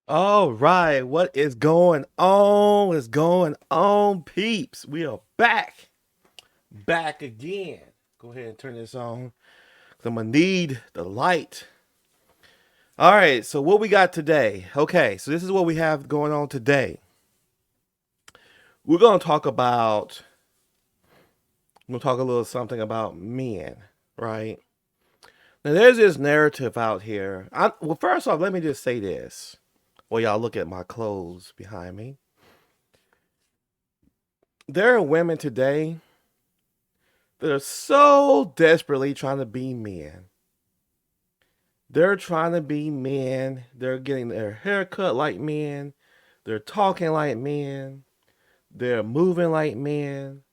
All right, what is going on? What's going on, peeps? We are back again. Go ahead and turn this on. 'Cause I'm gonna need the light. All right, so what we got today? Okay, so this is what we have going on today. We're gonna talk about. We'll talk a little something about men, right? Now, there's this narrative out here. Well, first off, let me just say this. Well, y'all look at my clothes behind me. There are women today that are so desperately trying to be men. They're trying to be men. They're getting their hair cut like men. They're talking like men. They're moving like men.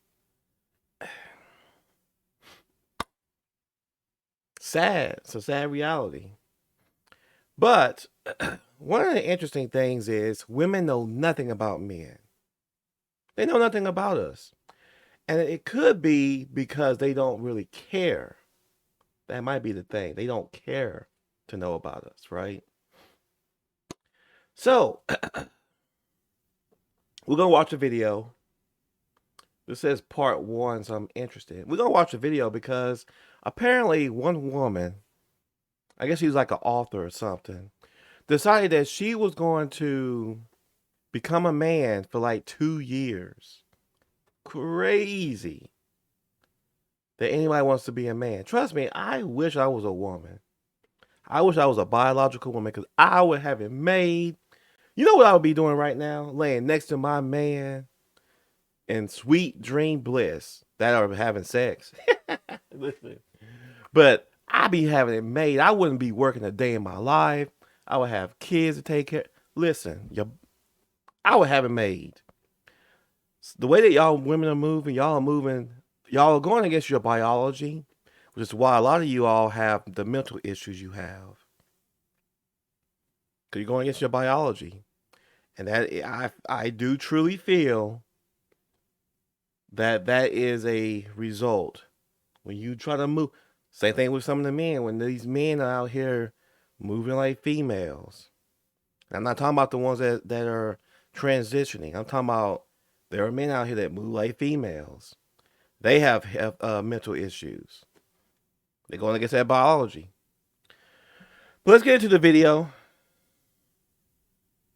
Sad. It's a sad reality. But one of the interesting things is women know nothing about men. They know nothing about us. And it could be because they don't really care. That might be the thing. They don't care to know about us, right? So, we're going to watch a video. This says part one, so I'm interested. We're going to watch a video because apparently one woman, I guess she was like an author or something, decided that she was going to become a man for like 2 years. Crazy that anybody wants to be a man. Trust me, I wish I was a woman. I wish I was a biological woman because I would have it made. You know what I would be doing right now? Laying next to my man in sweet dream bliss that are having sex. Listen. But I'd be having it made. I wouldn't be working a day in my life. I would have kids to take care. Listen, I would have it made. The way that y'all women are moving, y'all are going against your biology, which is why a lot of you all have the mental issues you have. Because you're going against your biology. And that I do truly feel that is a result. When you try to move, same thing with some of the men. When these men are out here moving like females, I'm not talking about the ones that are transitioning. I'm talking about there are men out here that move like females. They have mental issues. They're going against that biology. But let's get into the video.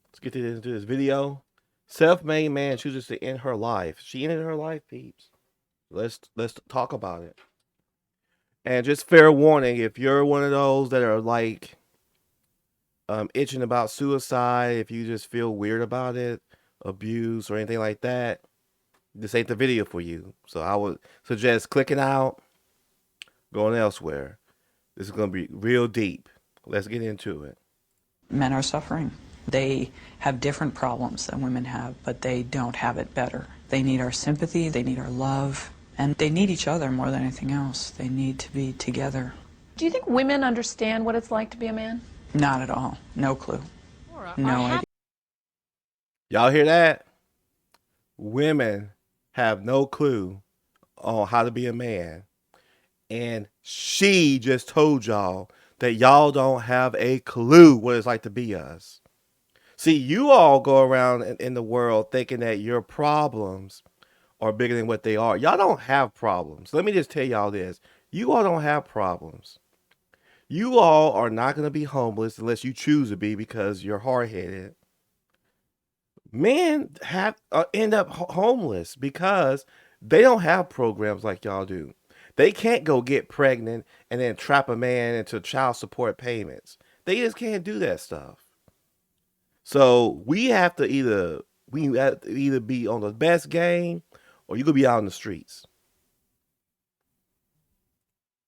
Let's get into this video. Self-made man chooses to end her life. She ended her life, peeps. Let's talk about it. And just fair warning, if you're one of those that are like itching about suicide, if you just feel weird about it, abuse or anything like that, this ain't the video for you. So I would suggest clicking out, going elsewhere. This is going to be real deep. Let's get into it. Men are suffering. They have different problems than women have, but they don't have it better. They need our sympathy, they need our love, and they need each other more than anything else. They need to be together. Do you think women understand what it's like to be a man? Not at all. No clue. No idea. Y'all hear that? Women have no clue on how to be a man. And she just told y'all that y'all don't have a clue what it's like to be us. See, you all go around in the world thinking that your problems are bigger than what they are. Y'all don't have problems. Let me just tell y'all this. You all don't have problems. You all are not going to be homeless unless you choose to be because you're hard-headed. Men end up homeless because they don't have programs like y'all do. They can't go get pregnant and then trap a man into child support payments. They just can't do that stuff. So we have to either be on the best game or you could be out in the streets.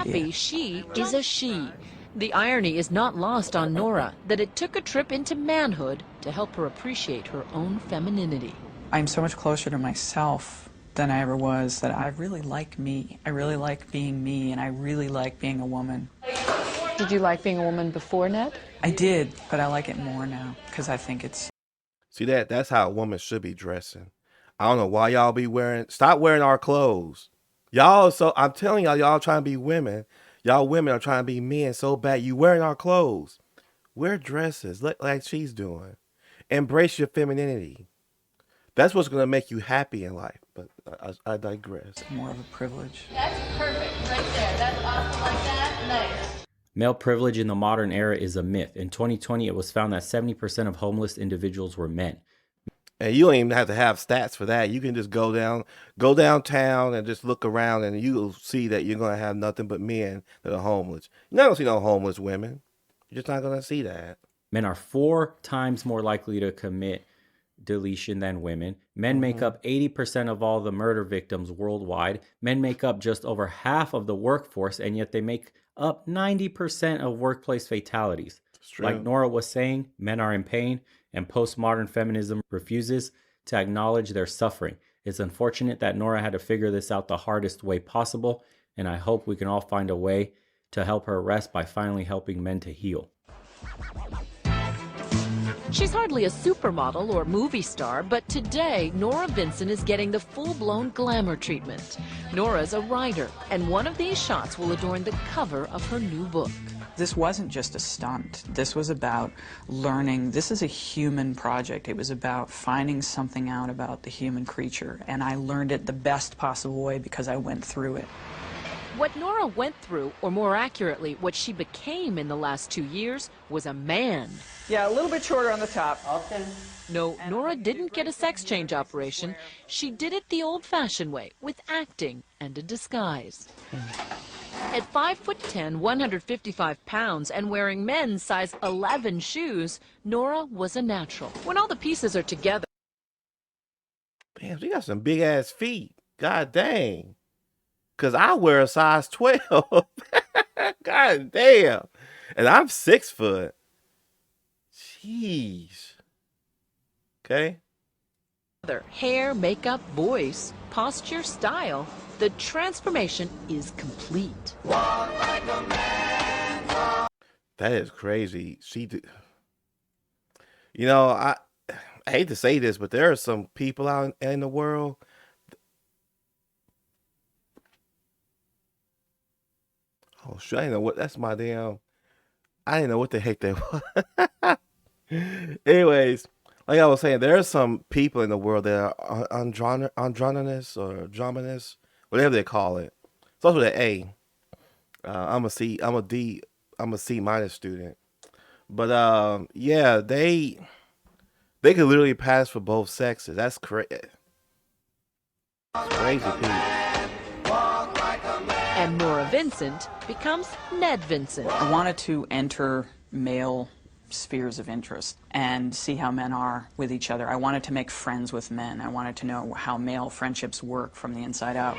Happy she is a she. The irony is not lost on Nora that it took a trip into manhood to help her appreciate her own femininity. I'm so much closer to myself than I ever was, that I really like me. I really like being me, and I really like being a woman. Did you like being a woman before, Ned? I did, but I like it more now because I think it's... See that's how a woman should be dressing. I don't know why y'all be stop wearing our clothes. I'm telling y'all trying to be women. Y'all women are trying to be men so bad. You wearing our clothes. Wear dresses like she's doing. Embrace your femininity. That's what's gonna make you happy in life. But I digress. More of a privilege. That's perfect right there. That's awesome like that. Nice. Male privilege in the modern era is a myth. In 2020, it was found that 70% of homeless individuals were men. And you don't even have to have stats for that. You can just go downtown and just look around, and you'll see that you're gonna have nothing but men that are homeless. You're not gonna see no homeless women. You're just not gonna see that. Men are 4 times more likely to commit deletion than women. Men make up 80% of all the murder victims worldwide. Men make up just over half of the workforce, and yet they make up 90% of workplace fatalities. It's true. Like Nora was saying, men are in pain, and postmodern feminism refuses to acknowledge their suffering. It's unfortunate that Nora had to figure this out the hardest way possible, and I hope we can all find a way to help her rest by finally helping men to heal. She's hardly a supermodel or movie star, but today Nora Vincent is getting the full-blown glamour treatment. Nora's a writer, and one of these shots will adorn the cover of her new book. This wasn't just a stunt. This was about learning. This is a human project. It was about finding something out about the human creature, and I learned it the best possible way because I went through it. What Nora went through, or more accurately, what she became in the last 2 years, was a man. Yeah, a little bit shorter on the top. Okay. No, Nora didn't get a sex change operation. She did it the old-fashioned way, with acting and a disguise. At 5'10", 155 pounds, and wearing men's size 11 shoes, Nora was a natural. When all the pieces are together... Damn, she got some big ass feet. God dang. Cause I wear a size 12. God damn. And I'm 6 foot. Jeez. Okay. Hair, makeup, voice, posture, style, the transformation is complete. That is crazy. You know, I hate to say this, but there are some people out in the world. Oh shit! I didn't know what. That's my damn. I didn't know what the heck they was. Anyways, like I was saying, there are some people in the world that are androgynous or drominous, whatever they call it. Starts with an A. I'm a C. I'm a D. I'm a C minus student. But yeah, they could literally pass for both sexes. That's crazy. Crazy people. And Nora Vincent becomes Ned Vincent. I wanted to enter male spheres of interest and see how men are with each other. I wanted to make friends with men. I wanted to know how male friendships work from the inside out.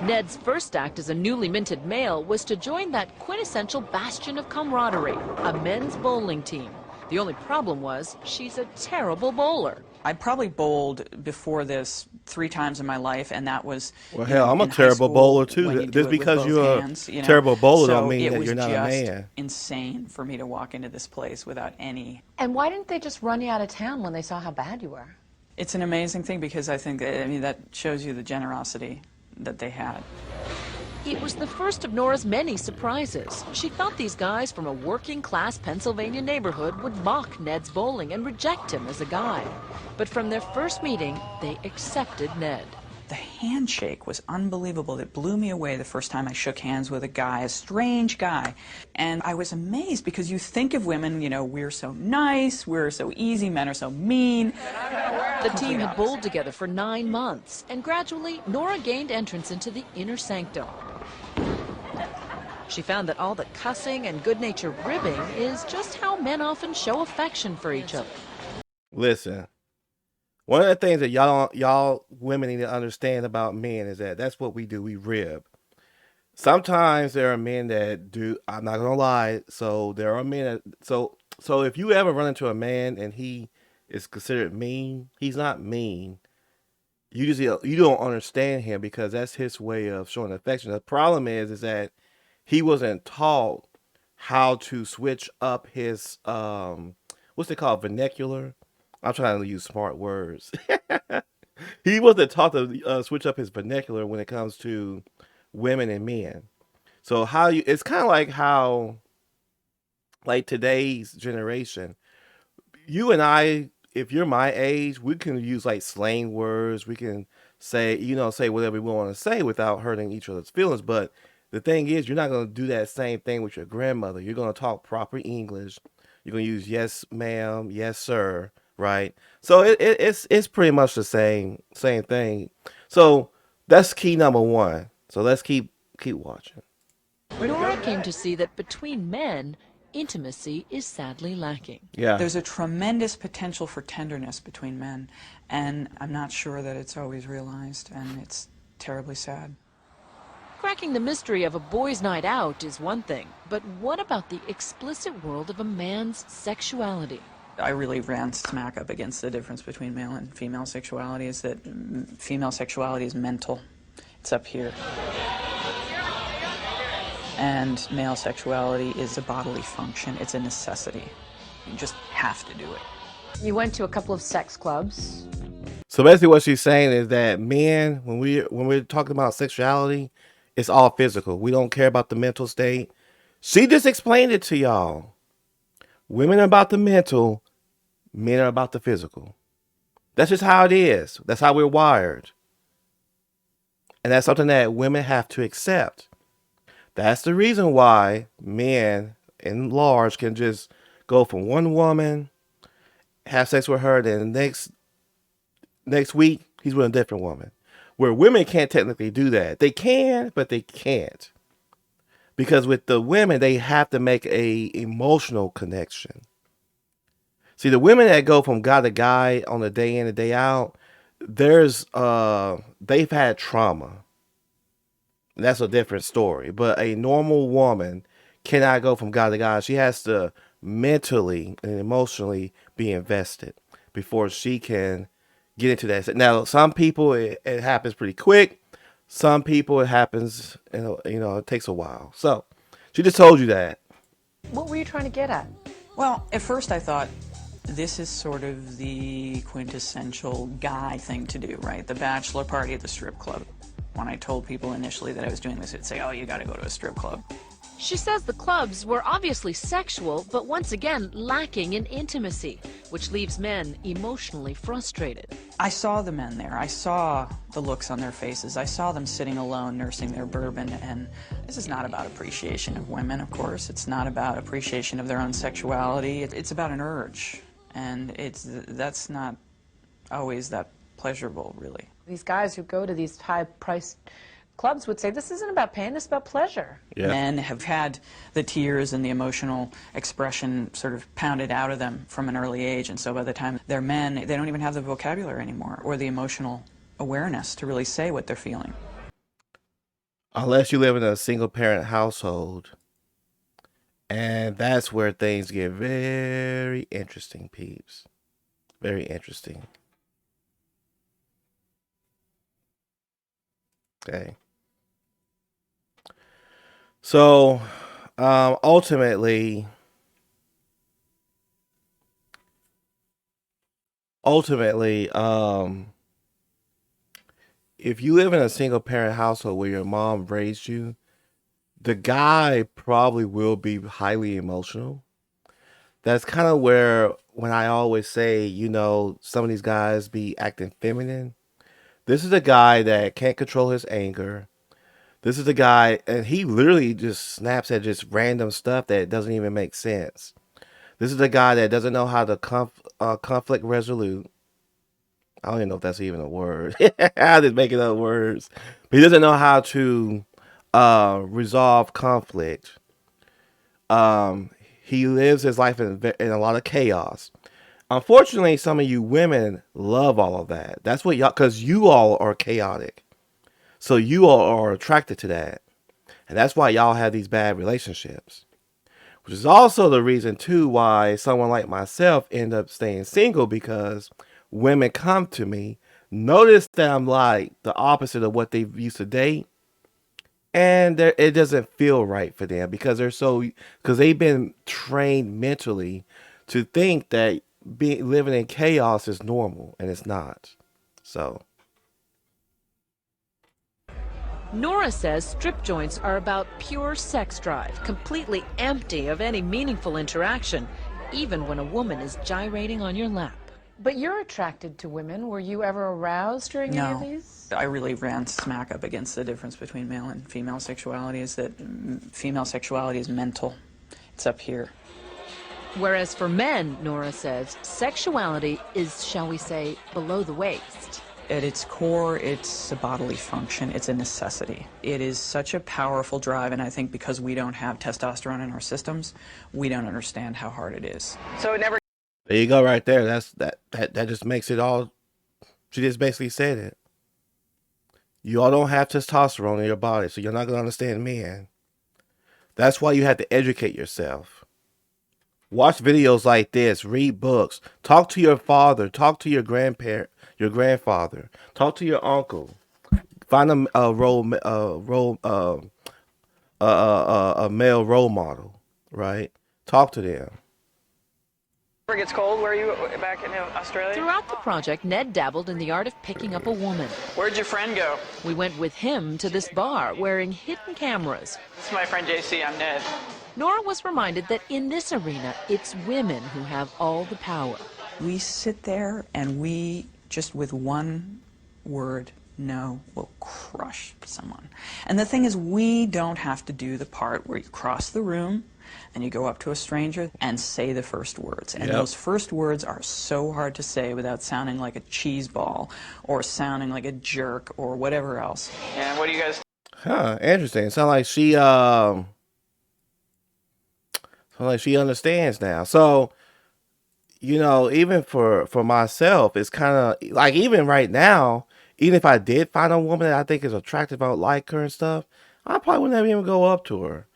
Ned's first act as a newly minted male was to join that quintessential bastion of camaraderie, a men's bowling team. The only problem was she's a terrible bowler. I probably bowled before this 3 times in my life, and that was well, hell, I'm a terrible bowler too. Just because you're a terrible bowler don't mean that you're not a man. It was just insane for me to walk into this place without any. And why didn't they just run you out of town when they saw how bad you were? It's an amazing thing because I think that shows you the generosity that they had. It was the first of Nora's many surprises. She thought these guys from a working-class Pennsylvania neighborhood would mock Ned's bowling and reject him as a guy. But from their first meeting, they accepted Ned. The handshake was unbelievable. It blew me away the first time I shook hands with a guy, a strange guy. And I was amazed because you think of women, you know, we're so nice, we're so easy, men are so mean. The team had bowled together for 9 months, and gradually Nora gained entrance into the inner sanctum. She found that all the cussing and good-natured ribbing is just how men often show affection for each other. Listen, one of the things that y'all women need to understand about men is that that's what we do. We rib. Sometimes there are men that do. I'm not gonna lie. So there are men that so if you ever run into a man and he is considered mean, he's not mean. You don't understand him because that's his way of showing affection. The problem is that he wasn't taught how to switch up his what's it called, vernacular. I'm trying to use smart words. He wasn't taught to switch up his vernacular when it comes to women and men. So it's kind of like how, like today's generation, you and I, if you're my age, we can use like slang words. We can say, say whatever we want to say without hurting each other's feelings. But the thing is, you're not going to do that same thing with your grandmother. You're going to talk proper English. You're going to use yes, ma'am, yes, sir, right? So it's pretty much the same thing. So that's key number one. So let's keep watching. Nora came to see that between men, intimacy is sadly lacking. Yeah. There's a tremendous potential for tenderness between men, and I'm not sure that it's always realized, and it's terribly sad. Cracking the mystery of a boys' night out is one thing, but what about the explicit world of a man's sexuality? I really ran smack up against the difference between male and female sexuality, is that female sexuality is mental. It's up here. And male sexuality is a bodily function. It's a necessity. You just have to do it. You went to a couple of sex clubs. So basically, what she's saying is that men, when we're talking about sexuality, it's all physical. We don't care about the mental state. She just explained it to y'all. Women are about the mental, men are about the physical. That's just how it is. That's how we're wired. And that's something that women have to accept. That's the reason why men in large can just go from one woman, have sex with her, then next week he's with a different woman. Where women can't technically do that. They can, but they can't. Because with the women, they have to make a emotional connection. See, the women that go from guy to guy on a day in and day out, they've had trauma. That's a different story. But a normal woman cannot go from guy to guy. She has to mentally and emotionally be invested before she can get into that. Now, some people, it happens pretty quick. Some people, it happens, it takes a while. So she just told you that. What were you trying to get at? Well, at first I thought, this is sort of the quintessential guy thing to do, right? The bachelor party at the strip club. When I told people initially that I was doing this, they'd say, oh, you gotta go to a strip club. She says the clubs were obviously sexual, but once again lacking in intimacy, which leaves men emotionally frustrated. I saw the men there. I saw the looks on their faces. I saw them sitting alone, nursing their bourbon, and this is not about appreciation of women, of course. It's not about appreciation of their own sexuality. It's about an urge, and that's not always that pleasurable, really. These guys who go to these high-priced clubs would say, this isn't about pain, it's about pleasure. Yeah. Men have had the tears and the emotional expression sort of pounded out of them from an early age, and so by the time they're men, they don't even have the vocabulary anymore or the emotional awareness to really say what they're feeling. Unless you live in a single-parent household, and that's where things get very interesting, peeps. Very interesting. Okay. So, ultimately, if you live in a single parent household where your mom raised you, the guy probably will be highly emotional. That's kind of where, when I always say, some of these guys be acting feminine. This is a guy that can't control his anger. This is a guy, and he literally just snaps at just random stuff that doesn't even make sense. This is a guy that doesn't know how to conflict resolute. I don't even know if that's even a word. I'm just making up words. But he doesn't know how to resolve conflict. He lives his life in a lot of chaos. Unfortunately, some of you women love all of that. That's what y'all, because you all are chaotic. So you all are attracted to that. And that's why y'all have these bad relationships. Which is also the reason, too, why someone like myself end up staying single, because women come to me, notice that I'm like the opposite of what they used to date, and it doesn't feel right for them because they've been trained mentally to think that living in chaos is normal, and it's not. So Nora says strip joints are about pure sex drive, completely empty of any meaningful interaction. even when a woman is gyrating on your lap. But you're attracted to women. Were you ever aroused during any of No. these? I really ran smack up against the difference between male and female sexuality is that female sexuality is mental. It's up here. Whereas for men, Nora says, sexuality is, shall we say, below the waist. At its core, it's a bodily function. It's a necessity. It is such a powerful drive, and I think because we don't have testosterone in our systems, we don't understand how hard it is. So it never. There you go, right there. That just makes it all. She just basically said it. You all don't have testosterone in your body, so you're not gonna understand men. That's why you have to educate yourself. Watch videos like this, read books, talk to your father, talk to your grandparent, your grandfather, talk to your uncle. Find a male role model, right? Talk to them. It gets cold. Where are you back in Australia? Throughout the project, Ned dabbled in the art of picking up a woman. Where'd your friend go? We went with him to this bar wearing hidden cameras. This is my friend JC. I'm Ned. Nora was reminded that in this arena, it's women who have all the power. We sit there and we just with one word, no, will crush someone. And the thing is, we don't have to do the part where you cross the room and you go up to a stranger and say the first words. And those first words are so hard to say without sounding like a cheese ball or sounding like a jerk or whatever else. And what do you guys? Huh, interesting. Sound like she understands now. So, you know, even for myself, it's kind of like, even right now, even if I did find a woman that I think is attractive, I would like her and stuff, I probably wouldn't even go up to her,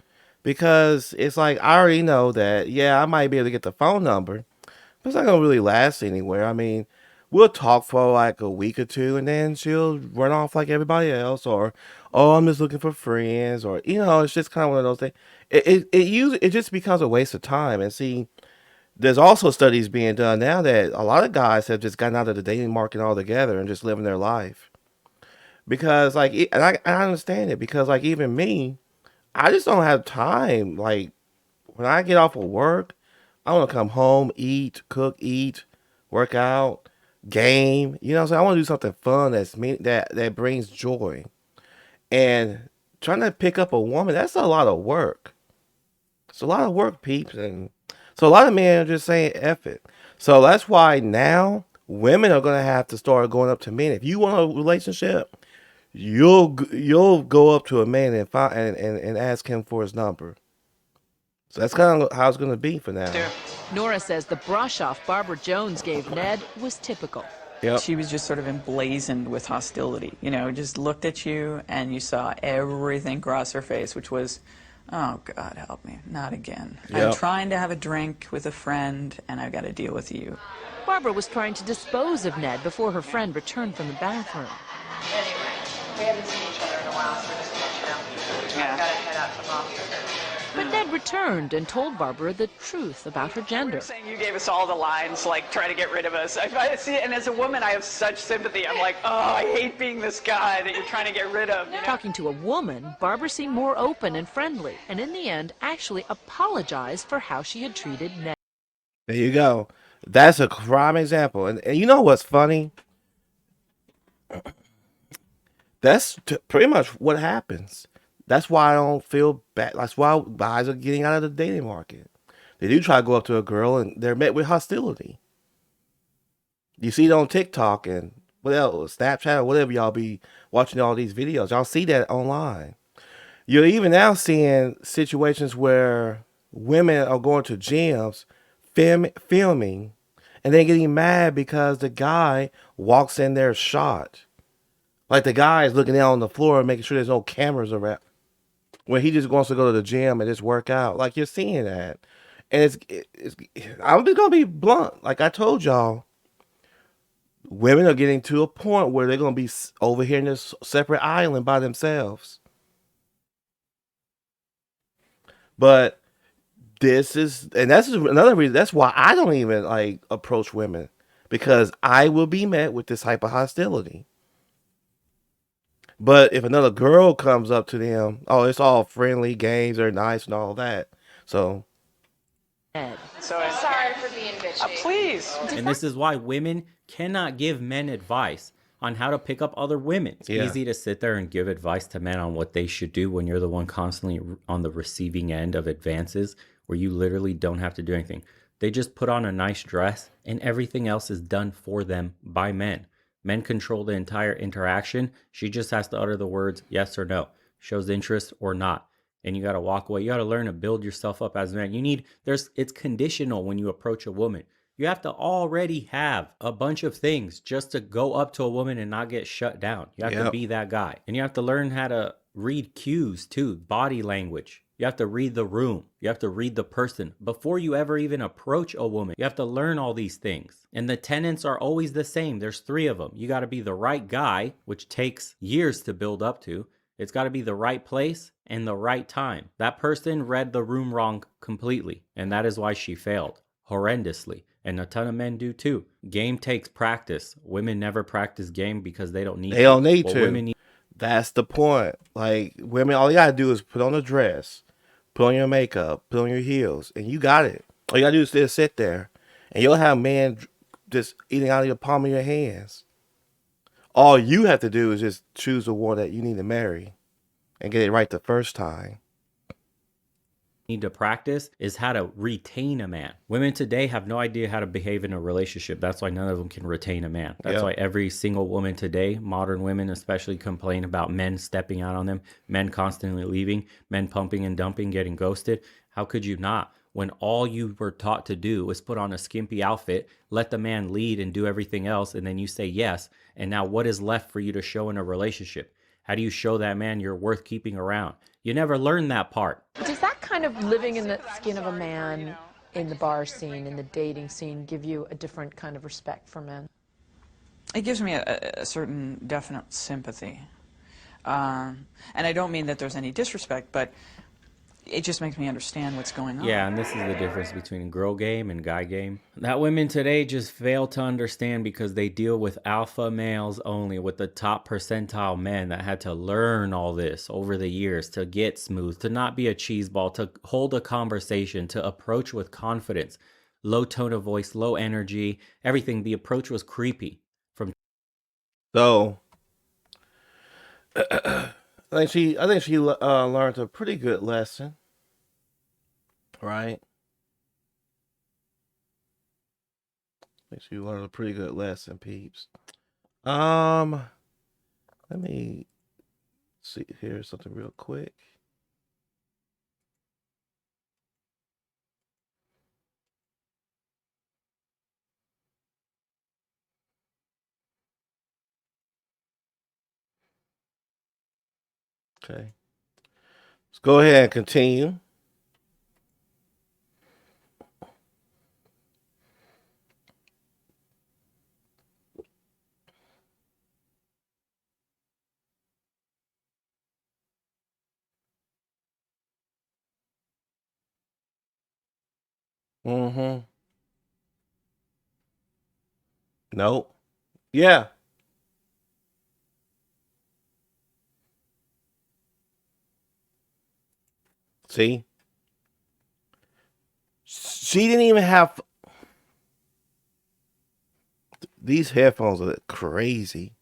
because it's like, I already know that, yeah, I might be able to get the phone number, but it's not gonna really last anywhere. I mean, we'll talk for like a week or two, and then she'll run off like everybody else, or, oh, I'm just looking for friends, or, you know, it's just kind of one of those things. It just becomes a waste of time. And see, there's also studies being done now that a lot of guys have just gotten out of the dating market altogether and just living their life. Because like, and I understand it, because like, even me, I just don't have time. Like, when I get off of work, I want to come home, eat, cook, eat, work out, game. You know what I'm saying? I want to do something fun that brings joy. And trying to pick up a woman, that's a lot of work. It's a lot of work, peeps. And so a lot of men are just saying F it. So that's why now women are going to have to start going up to men. If you want a relationship, you'll go up to a man and find and ask him for his number. So that's kind of how it's going to be for now. Nora says the brush-off Barbara Jones gave Ned was typical. Yep. She was just sort of emblazoned with hostility. You know, just looked at you and you saw everything cross her face, which was, oh, God help me, not again. Yep. I'm trying to have a drink with a friend and I've got to deal with you. Barbara was trying to dispose of Ned before her friend returned from the bathroom. Anyway, we haven't seen each other in a while, so we're just catching up. I've got to head out to Boston. But Ned returned and told Barbara the truth about her gender. Saying you gave us all the lines, like, try to get rid of us. I see it, and as a woman, I have such sympathy. I'm like, oh, I hate being this guy that you're trying to get rid of. You know? Talking to a woman, Barbara seemed more open and friendly, and in the end, actually apologized for how she had treated Ned. There you go. That's a prime example. And you know what's funny? That's pretty much what happens. That's why I don't feel bad. That's why guys are getting out of the dating market. They do try to go up to a girl and they're met with hostility. You see it on TikTok and what else, Snapchat or whatever y'all be watching all these videos. Y'all see that online. You're even now seeing situations where women are going to gyms, filming, and then getting mad because the guy walks in there shot. Like the guy is looking down on the floor and making sure there's no cameras around, when he just wants to go to the gym and just work out. Like, you're seeing that. And I'm just going to be blunt. Like I told y'all, women are getting to a point where they're going to be over here in this separate island by themselves. But that's another reason. That's why I don't even like approach women, because I will be met with this type of hostility. But if another girl comes up to them, oh, it's all friendly games, they're nice and all that. So Sorry for being bitchy. Please. And this is why women cannot give men advice on how to pick up other women. It's easy to sit there and give advice to men on what they should do when you're the one constantly on the receiving end of advances where you literally don't have to do anything. They just put on a nice dress and everything else is done for them by men. Men control the entire interaction. She just has to utter the words yes or no, shows interest or not. And you got to walk away. You got to learn to build yourself up as a man. It's conditional when you approach a woman. You have to already have a bunch of things just to go up to a woman and not get shut down. You have to be that guy. And you have to learn how to read cues too, body language. You have to read the room. You have to read the person. Before you ever even approach a woman, you have to learn all these things. And the tenets are always the same. There's 3 of them. You got to be the right guy, which takes years to build up to. It's got to be the right place and the right time. That person read the room wrong completely. And that is why she failed horrendously. And a ton of men do too. Game takes practice. Women never practice game because they don't need to. They don't need to. Women need. That's the point. Like, women, all you gotta do is put on a dress, put on your makeup, put on your heels, and you got it. All you gotta do is just sit there, and you'll have men just eating out of your palm of your hands. All you have to do is just choose the one that you need to marry and get it right the first time. Need to practice is how to retain a man. Women today have no idea how to behave in a relationship. That's why none of them can retain a man. That's why every single woman today, modern women especially, complain about men stepping out on them, men constantly leaving, men pumping and dumping, getting ghosted. How could you not? When all you were taught to do was put on a skimpy outfit, let the man lead and do everything else, and then you say yes. And now what is left for you to show in a relationship? How do you show that man you're worth keeping around? You never learned that part. Does that kind of living in the skin of a man in the bar scene, in the dating scene, give you a different kind of respect for men? It gives me a certain definite sympathy. And I don't mean that there's any disrespect, but it just makes me understand what's going on. Yeah, and this is the difference between girl game and guy game. That women today just fail to understand because they deal with alpha males only, with the top percentile men that had to learn all this over the years to get smooth, to not be a cheeseball, to hold a conversation, to approach with confidence. Low tone of voice, low energy, everything. The approach was creepy. So, I think she learned a pretty good lesson, right? I think she learned a pretty good lesson, peeps. Let me see here something real quick. Okay. Let's go ahead and continue. Mm-hmm. Nope. Yeah. See? She didn't even have... These headphones are crazy.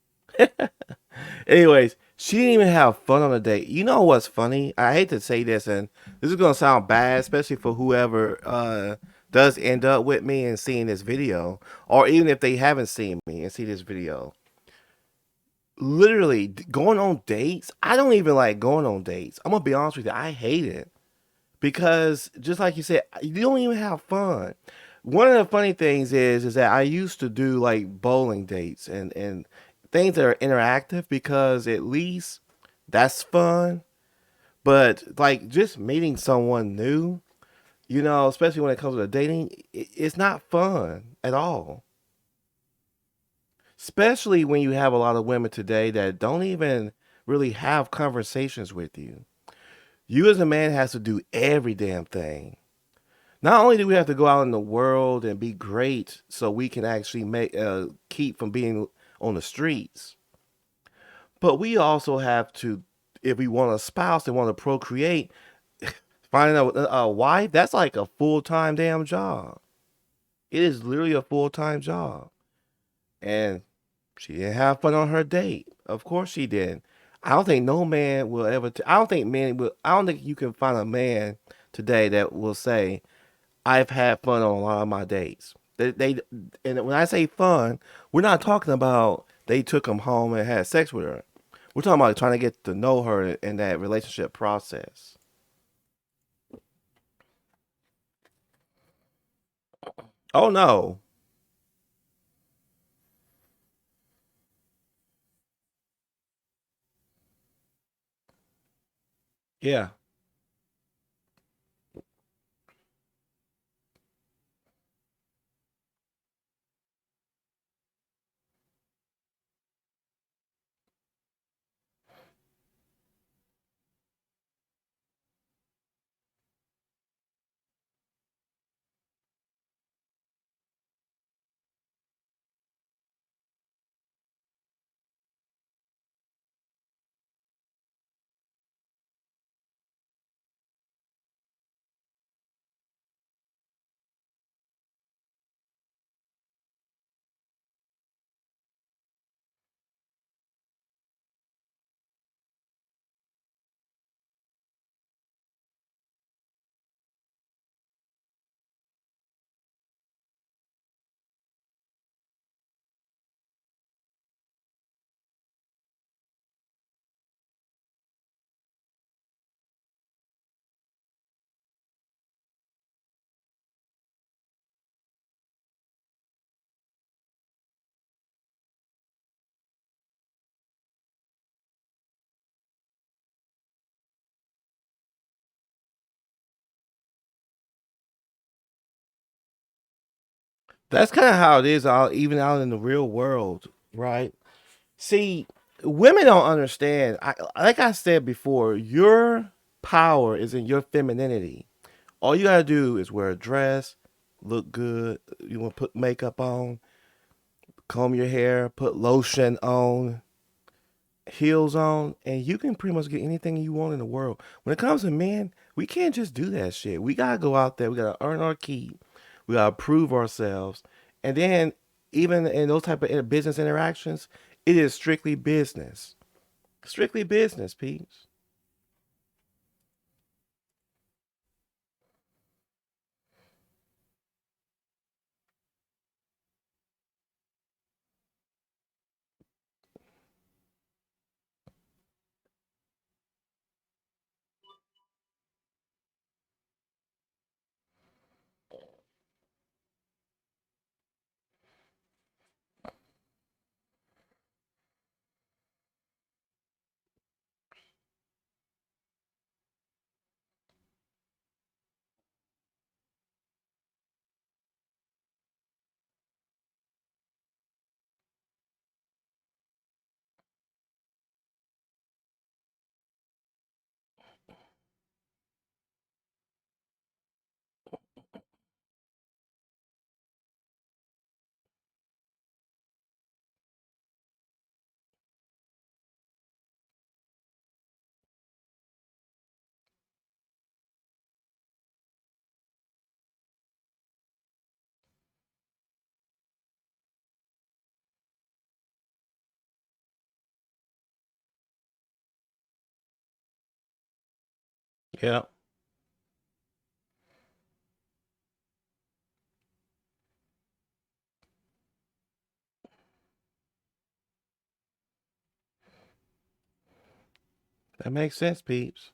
Anyways, she didn't even have fun on the date. You know what's funny? I hate to say this, and this is going to sound bad, especially for whoever does end up with me and seeing this video, or even if they haven't seen me and see this video. Literally, going on dates, I don't even like going on dates. I'm going to be honest with you, I hate it. Because, just like you said, you don't even have fun. One of the funny things is that I used to do like bowling dates and things that are interactive, because at least that's fun. But like just meeting someone new, you know, especially when it comes to dating, it's not fun at all. Especially when you have a lot of women today that don't even really have conversations with you. You as a man has to do every damn thing. Not only do we have to go out in the world and be great so we can actually keep from being on the streets, but we also have to, if we want a spouse and want to procreate, Finding a wife, that's like a full-time damn job. It is literally a full-time job. And she didn't have fun on her date. Of course she didn't. I don't think no man will ever. I don't think men will. I don't think you can find a man today that will say, "I've had fun on a lot of my dates." And when I say fun, we're not talking about they took him home and had sex with her. We're talking about trying to get to know her in that relationship process. Oh no, yeah, that's kind of how it is. Even out in the real world, right? See, women don't understand. Like I said before, your power is in your femininity. All you gotta do is wear a dress, look good. You want to put makeup on, comb your hair, put lotion on, heels on, and you can pretty much get anything you want in the world. When it comes to men, we can't just do that shit. We gotta go out there. We gotta earn our keep. We gotta prove ourselves, and then even in those type of business interactions, it is strictly business. Strictly business, peeps. Yeah, that makes sense, peeps.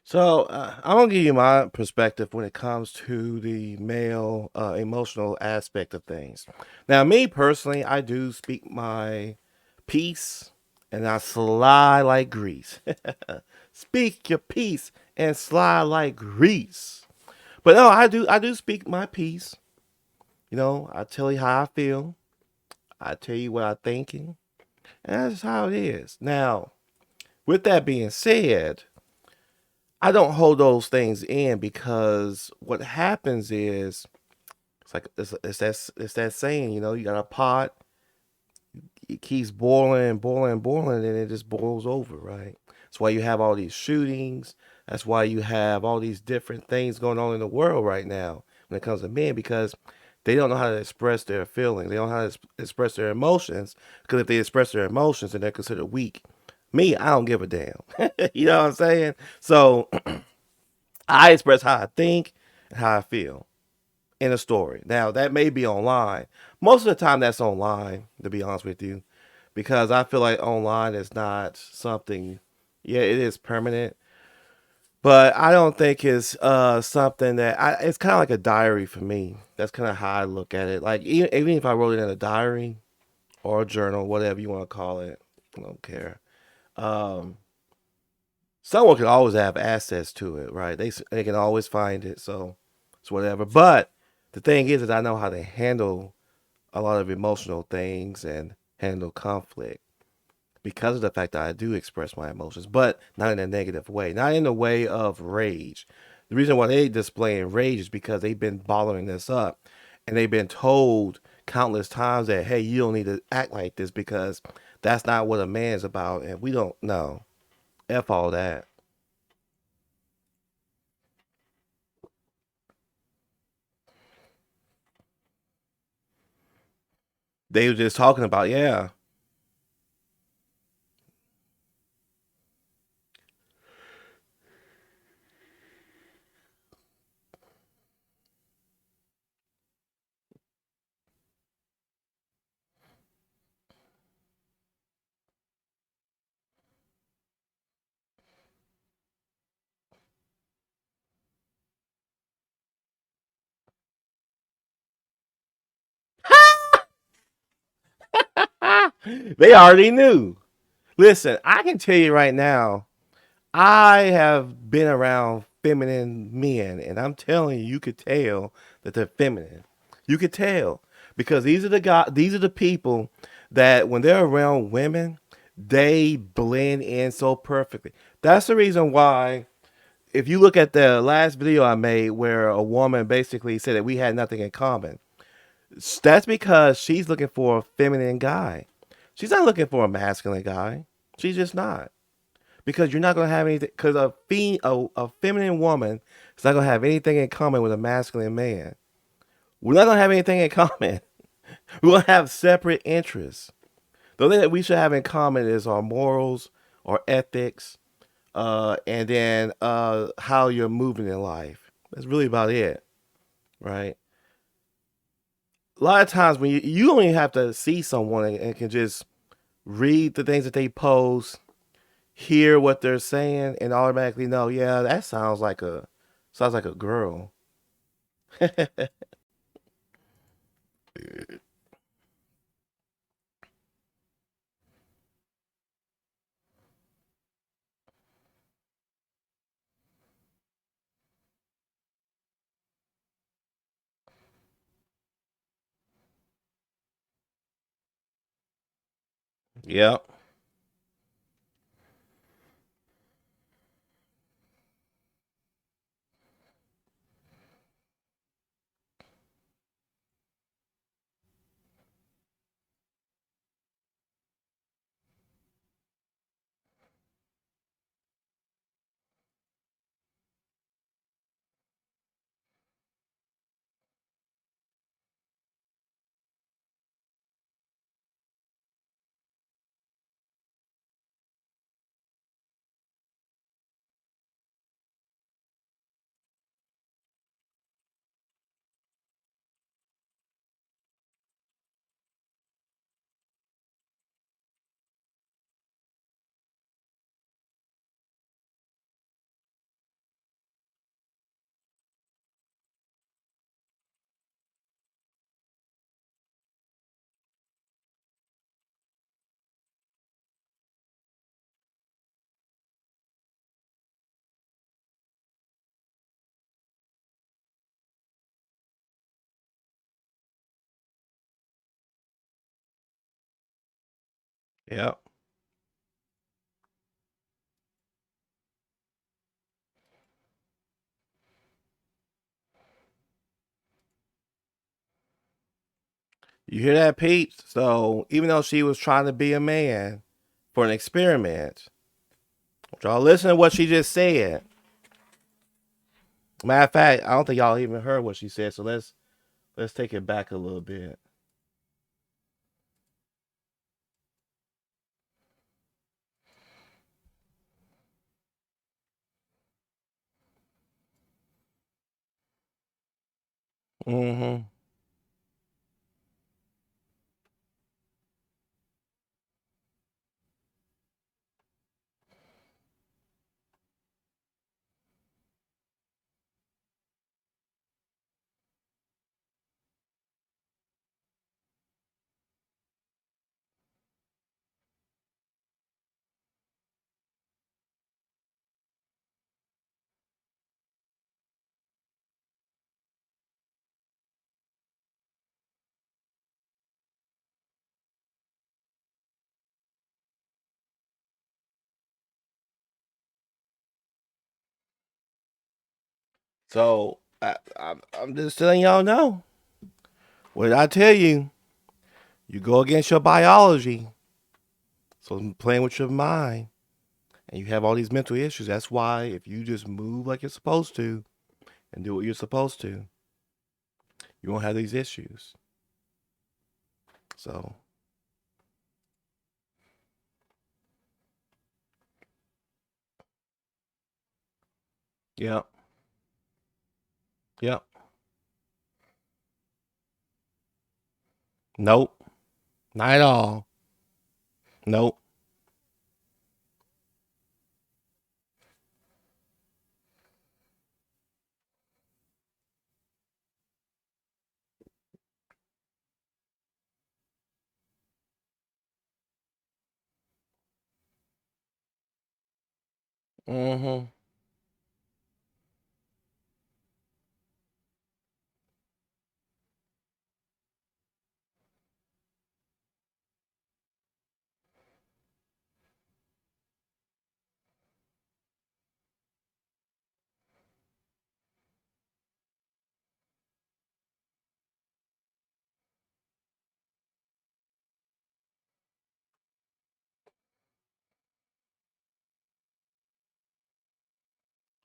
So I'm gonna give you my perspective when it comes to the male emotional aspect of things. Now, me personally, I do speak my piece, and I slide like grease. Speak your piece and slide like grease. But no, I do speak my piece. You know, I tell you how I feel. I tell you what I'm thinking. And that's how it is. Now, with that being said, I don't hold those things in because what happens is it's like it's that saying, you know, you got a pot, it keeps boiling and boiling and boiling, and it just boils over, right? That's why you have all these shootings. That's why you have all these different things going on in the world right now when it comes to men because they don't know how to express their feelings. They don't know how to express their emotions because if they express their emotions, then they're considered weak. Me, I don't give a damn. You know what I'm saying? So I express how I think and how I feel in a story. Now, that may be online. Most of the time, that's online, to be honest with you, because I feel like online is not something, yeah, it is permanent, but I don't think it's something that it's kind of like a diary for me. That's kind of how I look at it. Like, even if I wrote it in a diary or a journal, whatever you want to call it, I don't care. Um, Someone can always have access to it, right? They can always find it, so it's whatever. But the thing is I know how to handle a lot of emotional things and handle conflict because of the fact that I do express my emotions, but not in a negative way, not in a way of rage. The reason why they displaying rage is because they've been bottling this up, and they've been told countless times that hey, you don't need to act like this because that's not what a man's about, and we don't know. F all that. They were just talking about, yeah. They already knew. Listen, I can tell you right now, I have been around feminine men, and I'm telling you, you could tell that they're feminine. You could tell because these are the people that when they're around women, they blend in so perfectly. That's the reason why. If you look at the last video I made, where a woman basically said that we had nothing in common, that's because she's looking for a feminine guy. She's not looking for a masculine guy. She's just not. Because you're not gonna have anything. Because a feminine woman is not gonna have anything in common with a masculine man. We're not gonna have anything in common. We're gonna have separate interests. The only thing that we should have in common is our morals, our ethics, and then how you're moving in life. That's really about it, right? A lot of times when you only have to see someone and can just read the things that they post, hear what they're saying, and automatically know, yeah, that sounds like a girl. Yep. Yep. You hear that, Pete? So even though she was trying to be a man for an experiment, y'all listen to what she just said. Matter of fact, I don't think y'all even heard what she said. So let's take it back a little bit. Mm-hmm. So I'm just letting y'all know. What did I tell you? You go against your biology. So I'm playing with your mind. And you have all these mental issues. That's why if you just move like you're supposed to and do what you're supposed to, you won't have these issues. So, yep. Yep. Nope. Not at all. Nope. Mm-hmm.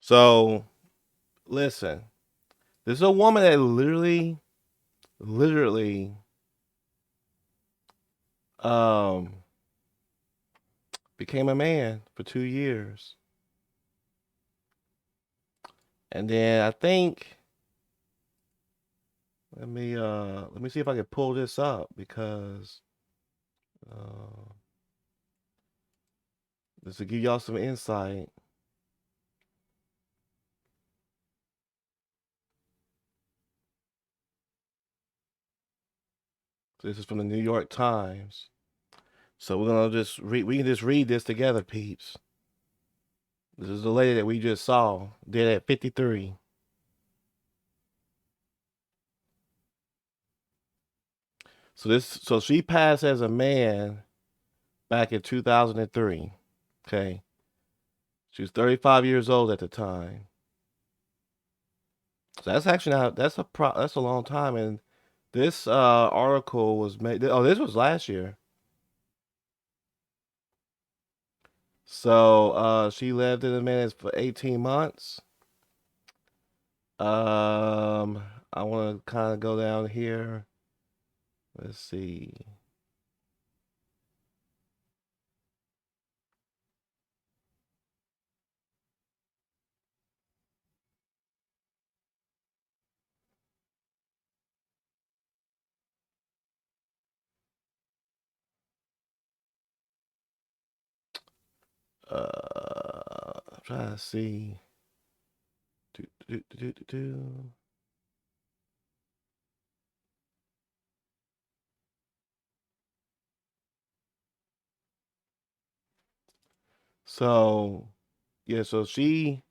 So, listen. This is a woman that literally, um, became a man for 2 years. And then I think let me see if I can pull this up because uh this will give y'all some insight. This is from the New York Times. So we're gonna just read. We can just read this together, peeps. This is the lady that we just saw, dead at 53. So she passed as a man back in 2003. Okay, she was 35 years old at the time. So that's actually not that's a long time. And this article was made. Oh, this was last year. So she lived in the man for 18 months. Um, I want to kind of go down here. Let's see. I'm trying to see. Do, do, do, do, do. So yeah, so she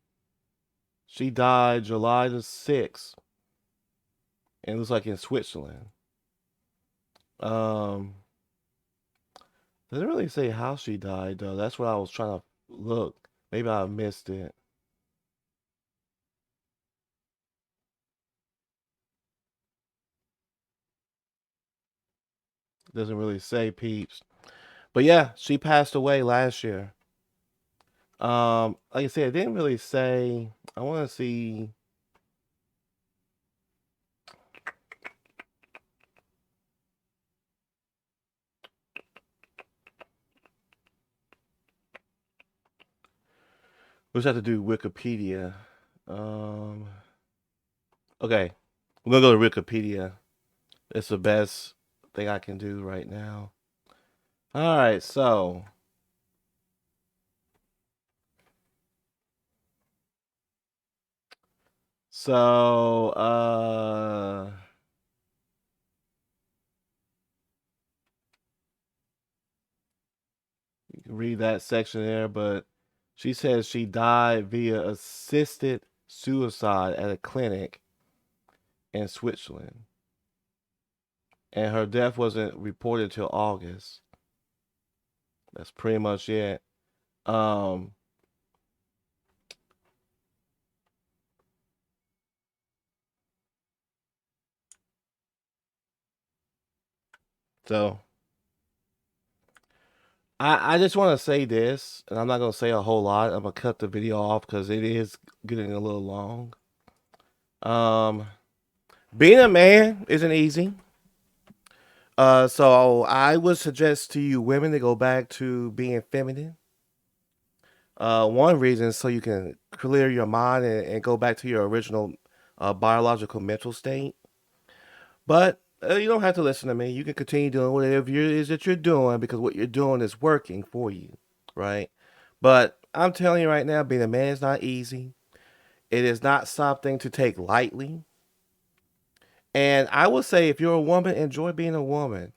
died July the 6th, and it was like in Switzerland. Um, Doesn't really say how she died though. That's what I was trying to look. Maybe I missed it. Doesn't really say, peeps. But yeah, she passed away last year. Like I said, it didn't really say. I want to see. We just have to do Wikipedia. Um, okay, we're gonna go to Wikipedia. It's the best thing I can do right now. All right, so you can read that section there, but she says she died via assisted suicide at a clinic in Switzerland, and her death wasn't reported till August. That's pretty much it. Um, so I just want to say this, and I'm not gonna say a whole lot. I'm gonna cut the video off because it is getting a little long. Um, being a man isn't easy. So I would suggest to you women to go back to being feminine. One reason is so you can clear your mind and go back to your original biological mental state. But you don't have to listen to me. You can continue doing whatever it is that you're doing because what you're doing is working for you, right? But I'm telling you right now, being a man is not easy. It is not something to take lightly. And I would say if you're a woman, enjoy being a woman.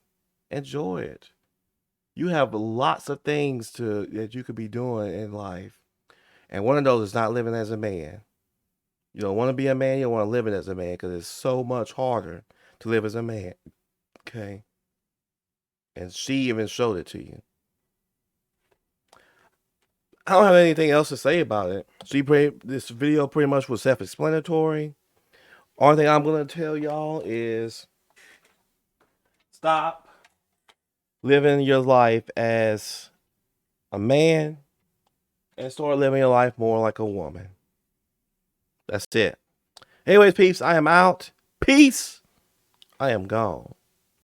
Enjoy it. You have lots of things to that you could be doing in life. And one of those is not living as a man. You don't want to be a man, you don't want to live it as a man because it's so much harder to live as a man. Okay. And she even showed it to you. I don't have anything else to say about it. This video pretty much was self-explanatory. Only thing I'm gonna tell y'all is stop living your life as a man and start living your life more like a woman. That's it. Anyways, peeps, I am out. Peace. I am gone.